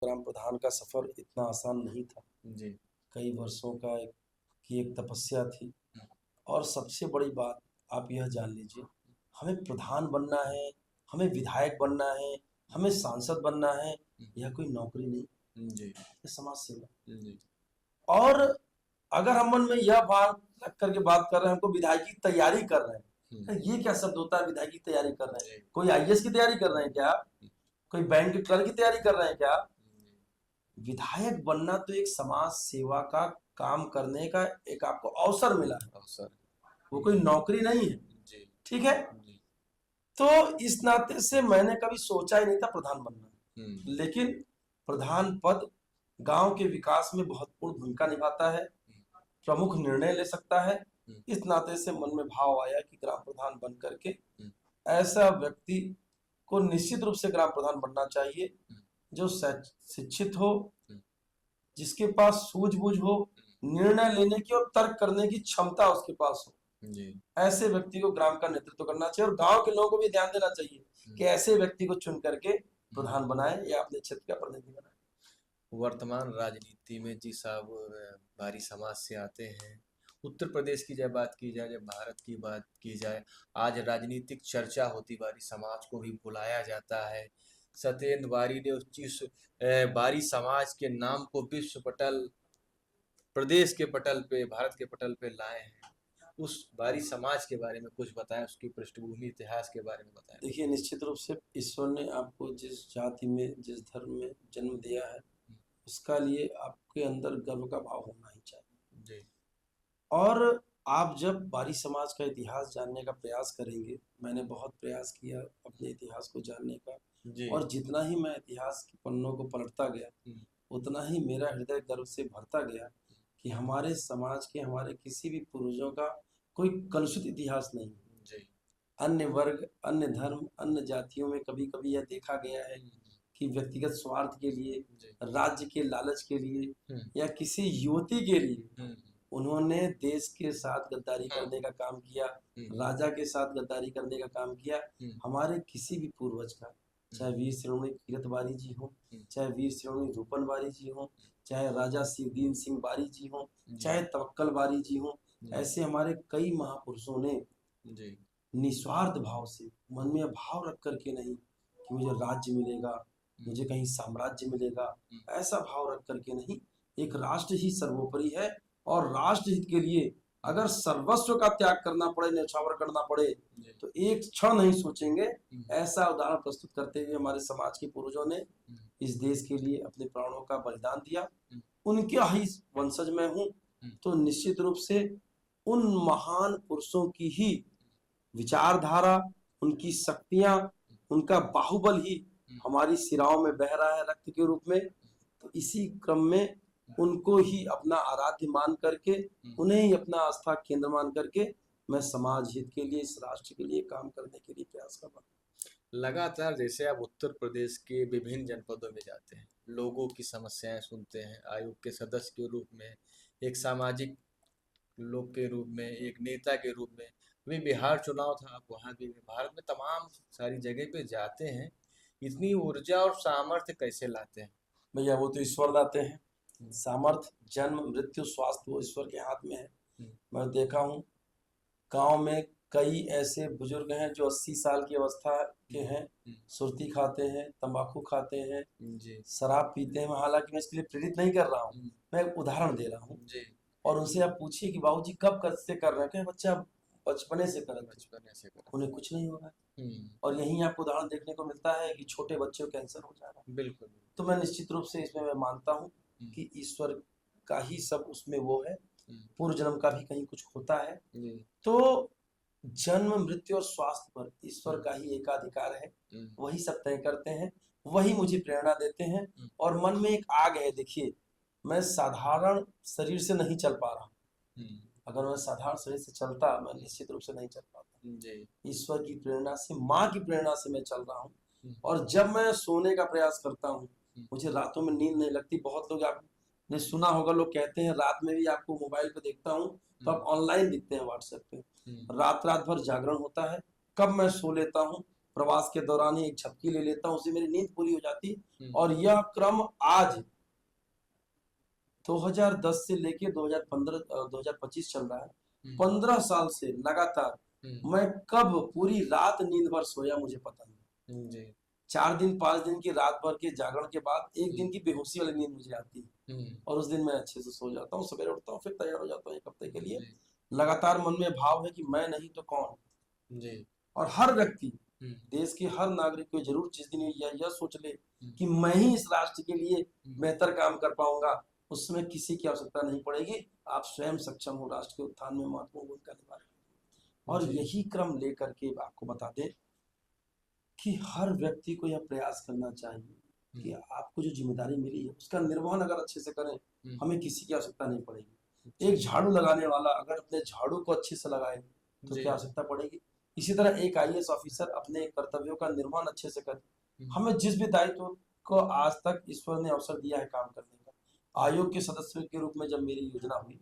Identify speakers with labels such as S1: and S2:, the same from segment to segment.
S1: ग्राम प्रधान का सफर इतना आसान नहीं था।
S2: जी।
S1: कई वर्षों की एक तपस्या थी। और सबसे बड़ी बात आप यह जान लीजिए, हमें प्रधान बनना है, हमें विधायक बनना है, हमें सांसद बनना है। यह कोई नौकरी नहीं,
S2: जी।
S1: यह समाज सेवा।
S2: जी।
S1: और अगर हम मन में यह बात रख करके बात कर रहे हैं, हमको विधायक की तैयारी कर रहे हैं, तो ये क्या शब्द होता है? विधायक की तैयारी कर रहे हैं, कोई आईएएस की तैयारी कर रहे हैं क्या? कोई बैंक के क्लर्क की तैयारी कर रहे हैं क्या? विधायक बनना तो एक समाज सेवा का काम करने का एक आपको अवसर मिला है,
S2: अवसर,
S1: वो कोई नौकरी नहीं है।
S2: जी।
S1: ठीक है,
S2: जी।
S1: तो इस नाते से मैंने कभी सोचा ही नहीं था प्रधान बनना,
S2: हम्म।
S1: लेकिन प्रधान पद गांव के विकास में महत्वपूर्ण भूमिका निभाता है, प्रमुख निर्णय ले सकता है। इस नाते से मन में भाव आया कि ग्राम प्रधान बन करके ऐसा व्यक्ति को निश्चित रूप से ग्राम प्रधान बनना चाहिए जो शिक्षित हो, जिसके पास सूझबूझ हो, निर्णय लेने की और तर्क करने की क्षमता उसके पास हो।
S2: जी।
S1: ऐसे व्यक्ति को ग्राम का नेतृत्व करना चाहिए और गांव के लोगों को भी ध्यान देना चाहिए कि ऐसे व्यक्ति को चुन करके प्रधान बनाए या अपने क्षेत्र का प्रतिनिधि बनाए।
S2: वर्तमान राजनीति में जी साहब बारी समाज से आते हैं। उत्तर प्रदेश की जब बात की जाए, जब भारत की बात की जाए, आज राजनीतिक चर्चा होती बारी समाज को भी बुलाया जाता है। सत्येंद्र बारी ने उस चीज बारी समाज के नाम को विश्व पटल, प्रदेश के पटल पे, भारत के पटल पे लाए हैं। उस बारी समाज के बारे में कुछ बताएं, उसकी पृष्ठभूमि इतिहास के बारे में बताएं।
S1: देखिए, निश्चित रूप से ईश्वर ने आपको जिस जाति में, जिस धर्म में जन्म दिया है, उसका लिए आपके अंदर गर्व का भाव होना ही चाहिए।
S2: जी।
S1: और आप जब बारी समाज का इतिहास जानने का प्रयास करेंगे, मैंने बहुत प्रयास किया अपने इतिहास को जानने का,
S2: जी।
S1: और जितना ही मैं इतिहास के पन्नों को पलटता गया, उतना ही मेरा हृदय गर्व से भरता गया कि हमारे समाज के, हमारे किसी भी पूर्वजों का कोई कलुषित इतिहास नहीं।
S2: जी।
S1: अन्य वर्ग, अन्य धर्म, अन्य जातियों में कभी कभी यह देखा गया है कि व्यक्तिगत स्वार्थ के लिए, राज्य के लालच के लिए या किसी युवती के लिए उन्होंने देश के साथ गद्दारी करने का काम किया, राजा के साथ गद्दारी करने का काम किया। हमारे किसी भी पूर्वज का, चाहे वीर शिरोमणि कीरत बारी जी हो, चाहे वीर शिरोमणि रूपन बारी जी हो, चाहे राजा शिवदीन सिंह बारी जी हो, चाहे तवक्कल बारी जी हो, ऐसे हमारे कई महापुरुषों ने निस्वार्थ भाव से, मन में भाव रख करके नहीं कि मुझे राज्य मिलेगा, मुझे कहीं साम्राज्य मिलेगा, ऐसा भाव रख करके नहीं, एक राष्ट्र ही सर्वोपरि है और राष्ट्र हित के लिए अगर सर्वस्व का त्याग करना पड़े, न्यौछावर करना पड़े, तो एक क्षण नहीं सोचेंगे। ऐसा उदाहरण प्रस्तुत करते हुए हमारे समाज के पूर्वजों ने इस देश के लिए अपने प्राणों का बलिदान दिया। उनके ही वंशज में हूँ, तो निश्चित रूप से उन महान पुरुषों की ही विचारधारा, उनकी शक्तियां, उनका बाहुबल ही हमारी सिराओं में बह रहा है रक्त के रूप में। तो इसी क्रम में उनको ही अपना आराध्य मान करके, उन्हें ही अपना आस्था केंद्र मान करके मैं समाज हित के लिए, इस राष्ट्र के लिए काम करने के लिए प्रयास कर रहा हूँ।
S2: लगातार जैसे आप उत्तर प्रदेश के विभिन्न जनपदों में जाते हैं, लोगों की समस्याएं सुनते हैं, आयोग के सदस्य के रूप में, एक सामाजिक लोग के रूप में, एक नेता के रूप में। अभी बिहार चुनाव था, आप वहाँ भी, भारत में तमाम सारी जगह पे जाते हैं, इतनी ऊर्जा और सामर्थ्य कैसे लाते हैं?
S1: भैया, वो तो ईश्वर लाते हैं। सामर्थ्य, जन्म, मृत्यु, स्वास्थ्य वो ईश्वर के हाथ में है। मैं देखा हूँ गांव में कई ऐसे बुजुर्ग हैं जो 80 साल की अवस्था के हैं, सुर्ती खाते हैं, तंबाकू खाते हैं, शराब पीते हैं। हालांकि मैं इसके लिए प्रेरित नहीं कर रहा हूँ, मैं एक उदाहरण दे रहा हूँ। और उनसे आप पूछिए कि बाबूजी कब से कर रहे हैं, बच्चा बचपने से कर रहे हैं, उन्हें कुछ नहीं हो रहा है। और यहीं आपको उदाहरण देखने को मिलता है कि छोटे बच्चों को कैंसर हो जा रहा है।
S2: बिल्कुल।
S1: तो मैं निश्चित रूप से इसमें मैं मानता हूँ कि ईश्वर का ही सब उसमें वो है, पूर्व जन्म का भी कहीं कुछ होता है। तो जन्म, मृत्यु और स्वास्थ्य पर ईश्वर का ही एकाधिकार है, वही सब तय करते हैं, वही मुझे प्रेरणा देते हैं। और मन में एक आग है। देखिए, मैं साधारण शरीर से नहीं चल पा रहा, अगर मैं साधारण शरीर से चलता, मैं निश्चित रूप से नहीं चल पाता। ईश्वर की प्रेरणा से, माँ की प्रेरणा से मैं चल रहा हूँ। और जब मैं सोने का प्रयास करता हूँ, मुझे रातों में नींद नहीं लगती। बहुत लोग, आपने सुना होगा, लोग कहते हैं रात में भी आपको मोबाइल पे देखता हूँ तो आप ऑनलाइन दिखते हैं व्हाट्सएप पे। रात रात भर जागरण होता है। कब मैं सो लेता हूँ, प्रवास के दौरान ही एक झपकी ले लेता हूँ, उससे मेरी नींद पूरी हो जाती। और यह क्रम आज 2010 से लेके 2015 2025 चल रहा है। 15 साल से लगातार मैं कब पूरी रात नींद भर सोया मुझे पता नहीं। 4 दिन 5 दिन की रात भर के जागरण के बाद एक दिन की बेहोशी वाली नींद मुझे आती है, और उस दिन मैं अच्छे से सो जाता हूँ, सवेरे उठता हूँ, फिर तैयार हो जाता हूँ एक हफ्ते के लिए। लगातार मन में भाव है कि मैं नहीं तो कौन। और हर व्यक्ति, देश के हर नागरिक को जरूर जिस दिन यह सोच ले कि मैं ही इस राष्ट्र के लिए बेहतर काम कर पाऊंगा, उस समय किसी की आवश्यकता नहीं पड़ेगी। आप स्वयं सक्षम हो राष्ट्र के उत्थान में महत्वपूर्ण भूमिका निभा रहे हैं। और यही क्रम लेकर के आपको बता दें कि हर व्यक्ति को यह प्रयास करना चाहिए कि आपको जो जिम्मेदारी मिली है उसका निर्वहन अगर अच्छे से करें, हमें किसी की आवश्यकता नहीं पड़ेगी। एक झाड़ू लगाने वाला अगर अपने झाड़ू को अच्छे से लगाए तो क्या आवश्यकता पड़ेगी। इसी तरह एक IAS ऑफिसर अपने कर्तव्यों का निर्वहन अच्छे से करे। हमें जिस भी दायित्व को आज तक ईश्वर ने अवसर दिया है काम करने का, आयोग के सदस्य के रूप में जब मेरी योजना हुई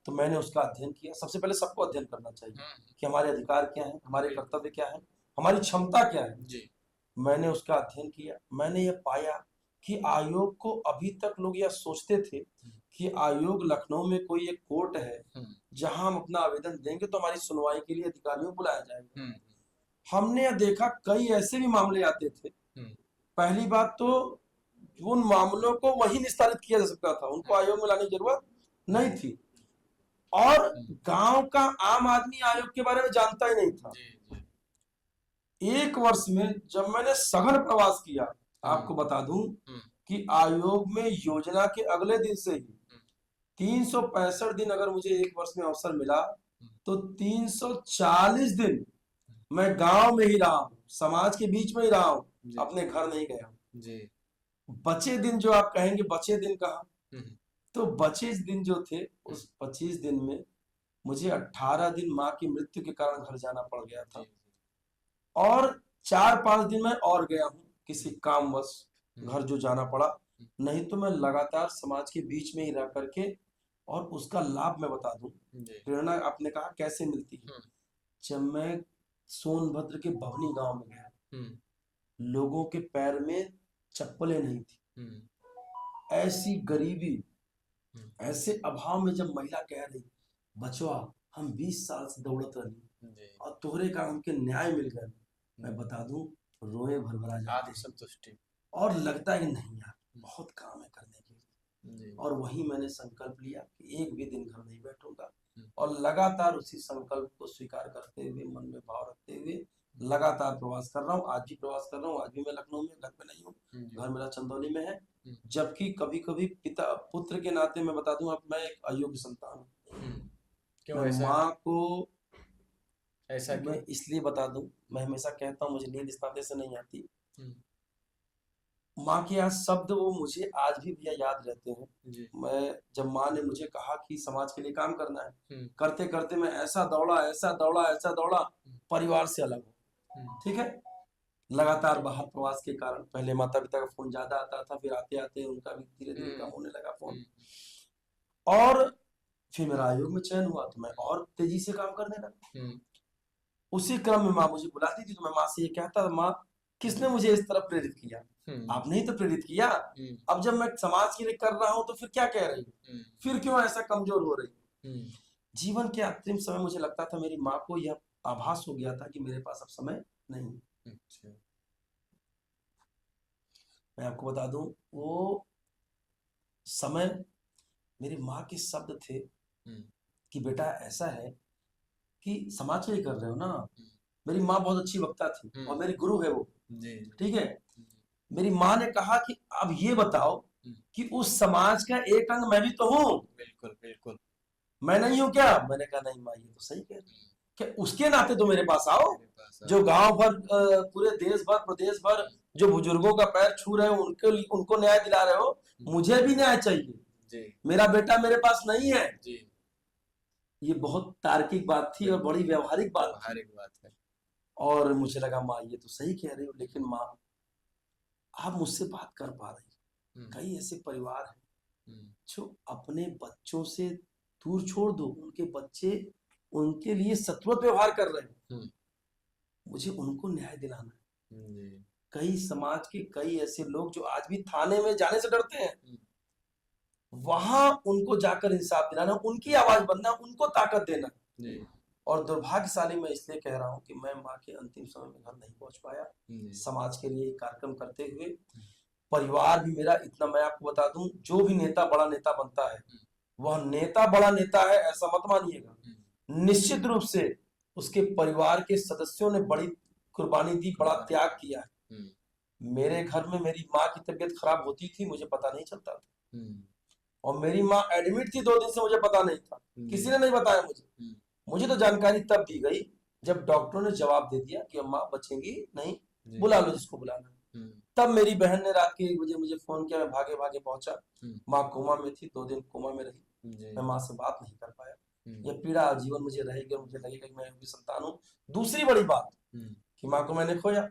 S1: तो मैंने उसका अध्ययन किया। सबसे पहले सबको अध्ययन करना चाहिए कि हमारे अधिकार क्या है, हमारे कर्तव्य क्या है, हमारी क्षमता क्या है। मैंने उसका अध्ययन किया। मैंने ये पाया कि आयोग को अभी तक लोग यह सोचते थे कि आयोग लखनऊ में कोई एक कोर्ट है जहां हम अपना आवेदन देंगे तो हमारी सुनवाई के लिए अधिकारियों को बुलाया जाएगा। हमने यह देखा कई ऐसे भी मामले आते थे। पहली बात तो उन मामलों को वही निस्तारित किया जा सकता था, उनको आयोग में लाने की जरूरत नहीं थी। और गांव का आम आदमी आयोग के बारे में जानता ही नहीं था। एक वर्ष में जब मैंने सघन प्रवास किया, आपको बता दूं कि आयोग में योजना के अगले दिन से ही 365 दिन अगर मुझे एक वर्ष में अवसर मिला तो 340 दिन मैं गांव में ही रहा हूं, समाज के बीच में ही रहा हूं, अपने घर नहीं गया। बचे दिन जो आप कहेंगे बचे दिन कहा, तो बचे दिन जो थे उस 25 दिन में मुझे 18 दिन माँ की मृत्यु के कारण घर जाना पड़ गया था, और 4-5 दिन मैं और गया हूँ किसी कामवश घर जो जाना पड़ा। नहीं तो मैं लगातार समाज के बीच में ही रह करके, और उसका लाभ मैं बता दूं, प्रेरणा आपने कहा कैसे मिलती है। जब मैं सोनभद्र के भवनी गांव में गया, लोगों के पैर में चप्पलें नहीं थी, ऐसी गरीबी, ऐसे अभाव में जब महिला कह रही बचवा हम 20 साल से दौड़त रही और तोहरे कारण हमके न्याय मिल गया, मैं बता दूं रोए भरभरा जाते संतुष्टि, और लगता है नहीं यार बहुत काम है करने के लिए। और वही मैंने संकल्प लिया कि एक भी दिन घर नहीं बैठूंगा, और लगातार उसी संकल्प को स्वीकार करते हुए, मन में भाव रखते हुए लगातार प्रवास कर रहा हूँ। आज भी प्रवास कर रहा हूँ। आज भी मैं लखनऊ में, घर पे नहीं हूँ, घर मेरा चंदौली में है। जबकि कभी कभी पिता पुत्र के नाते मैं बता दूं, अब मैं एक अयोग्य संतान हूँ। माँ को ऐसा मैं इसलिए बता दूं, मैं हमेशा कहता हूँ मुझे नींद इस नाते से नहीं आती। माँ के यहाँ शब्द वो मुझे आज भी भैया याद रहते हैं। मैं जब माँ ने मुझे कहा कि समाज के लिए काम करना है, करते करते मैं ऐसा दौड़ा परिवार से अलग हूँ। ठीक है, लगातार बाहर प्रवास के कारण पहले माता पिता का फोन ज्यादा आता था, फिर आते आते उनका भी धीरे धीरे कम होने लगा फोन, और फिर मेरा आयोग में चयन हुआ तो मैं और तेजी से काम करने लगा। उसी क्रम में माँ मुझे बुलाती थी तो मैं माँ से ये कहता था, माँ किसने मुझे इस तरफ प्रेरित किया? आपने ही तो प्रेरित किया। अब जब मैं समाज के लिए कर रहा हूँ तो फिर क्या कह रही हूँ, फिर क्यों ऐसा कमजोर हो रही? जीवन के अंतिम समय मुझे लगता था मेरी माँ को यह आभास हो गया था कि मेरे पास अब समय नहीं। मैं आपको बता दूं वो समय मेरी माँ के शब्द थे कि बेटा ऐसा है कि समाज के लिए कर रहे हो ना। मेरी माँ बहुत अच्छी वक्ता थी और मेरी गुरु है वो, ठीक है। मेरी माँ ने कहा कि अब ये बताओ कि उस समाज का एक अंग मैं भी तो हूँ। बिल्कुल बिल्कुल, मैं नहीं हूँ क्या? मैंने कहा नहीं माँ, ये तो सही कह रही है कि उसके नाते तो मेरे पास आओ। जो गांव भर, पूरे देश भर, प्रदेश भर जो बुजुर्गों का पैर छू रहे हो, उनको न्याय दिला रहे हो, मुझे भी न्याय चाहिए। मेरा बेटा मेरे पास नहीं है। ये बहुत तार्किक बात थी और बड़ी व्यवहारिक बात है। और मुझे लगा माँ ये तो सही कह रही हो, लेकिन माँ आप मुझसे बात कर पा रही। कई ऐसे परिवार हैं जो अपने बच्चों से दूर छोड़ दो, उनके बच्चे उनके लिए सतवत व्यवहार कर रहे हैं। मुझे उनको न्याय दिलाना है।
S2: जी।
S1: कई समाज के कई ऐसे लोग जो आज भी थाने में जाने से डरते हैं, वहां उनको जाकर इंसाफ दिलाना, उनकी आवाज बनना, उनको ताकत देना।
S2: जी।
S1: और दुर्भाग्यशाली मैं इसलिए कह रहा हूं कि मैं माँ के अंतिम समय में घर नहीं पहुंच पाया समाज के लिए कार्यक्रम करते हुए। परिवार भी मेरा इतना, मैं आपको बता दूं, जो भी नेता बड़ा नेता बनता है वह नेता बड़ा नेता है ऐसा मत मानिएगा। निश्चित रूप से उसके परिवार के सदस्यों ने बड़ी कुर्बानी दी, बड़ा त्याग किया है। मेरे घर में मेरी माँ की तबीयत खराब होती थी, मुझे पता नहीं चलता था, और मेरी माँ एडमिट थी 2 दिन से, मुझे पता नहीं था, किसी ने नहीं बताया मुझे तो जानकारी तब दी गई जब डॉक्टरों ने जवाब दे दिया कि अम्मा बचेंगी नहीं, बुला लो जिसको बुलाना। तब मेरी बहन ने रात के 1 बजे मुझे फोन किया, मैं भागे भागे पहुंचा। माँ कोमा में थी, 2 दिन कोमा में रही, मैं माँ से बात नहीं कर पाया। यह पीड़ा आजीवन मुझे रहेगी और मुझे लगेगा कि मैं उनकी संतान हूँ। दूसरी बड़ी बात कि माँ को मैंने खोया।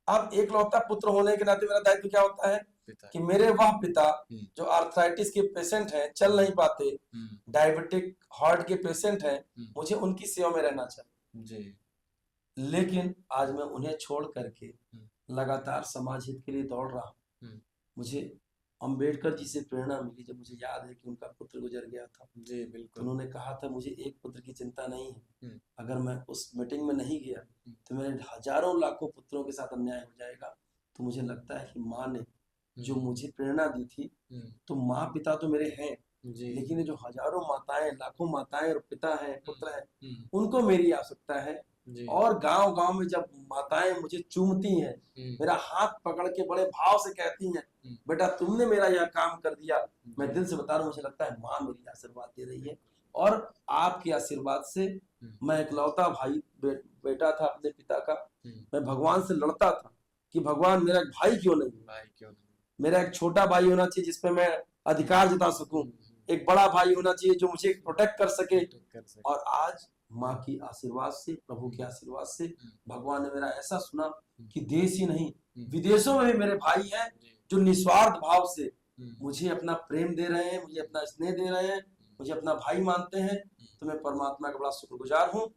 S1: अब एकलौता पुत्र होने के नाते मेरा दायित्व क्या होता है कि मेरे वह पिता जो आर्थराइटिस के पेशेंट हैं, चल नहीं पाते, डायबिटिक हार्ट के पेशेंट हैं, मुझे उनकी सेवा में रहना चाहिए। लेकिन आज मैं उन्हें छोड़ करके लगातार समाज हित के लिए दौड़ रहा हूँ। मुझे अंबेडकर जी से प्रेरणा मिली जब मुझे याद है कि उनका पुत्र गुजर गया था।
S2: जी बिल्कुल।
S1: उन्होंने कहा था मुझे एक पुत्र की चिंता नहीं है, अगर मैं उस मीटिंग में नहीं गया तो मेरे हजारों लाखों पुत्रों के साथ अन्याय हो जाएगा। तो मुझे लगता है कि माँ ने जो मुझे प्रेरणा दी थी, तो माँ पिता तो मेरे हैं, लेकिन ये जो हजारों माताएं, लाखों माताएं और पिता हैं, पुत्र हैं, उनको मेरी आवश्यकता है। और गांव गांव में जब माताएं मुझे चूमती हैं, मेरा हाथ पकड़ के बड़े भाव से कहती हैं बेटा तुमने मेरा यह काम कर दिया, मैं दिल से बता रहा हूँ, मुझे लगता है माँ मेरी आशीर्वाद दे रही है। और आपके आशीर्वाद से मैं इकलौता भाई बेटा था अपने पिता का, मैं भगवान से लड़ता था कि भगवान मेरा भाई क्यों नहीं, मेरा एक छोटा भाई होना चाहिए जिसपे मैं अधिकार जता सकूं, एक बड़ा भाई होना चाहिए जो मुझे प्रोटेक्ट कर सके। और आज माँ की आशीर्वाद से, प्रभु के आशीर्वाद से भगवान ने मेरा ऐसा सुना कि देश ही नहीं विदेशों में भी मेरे भाई हैं जो निस्वार्थ भाव से मुझे अपना प्रेम दे रहे हैं, मुझे अपना स्नेह दे रहे हैं, मुझे अपना भाई मानते हैं। तो मैं परमात्मा का बड़ा शुक्रगुजार हूँ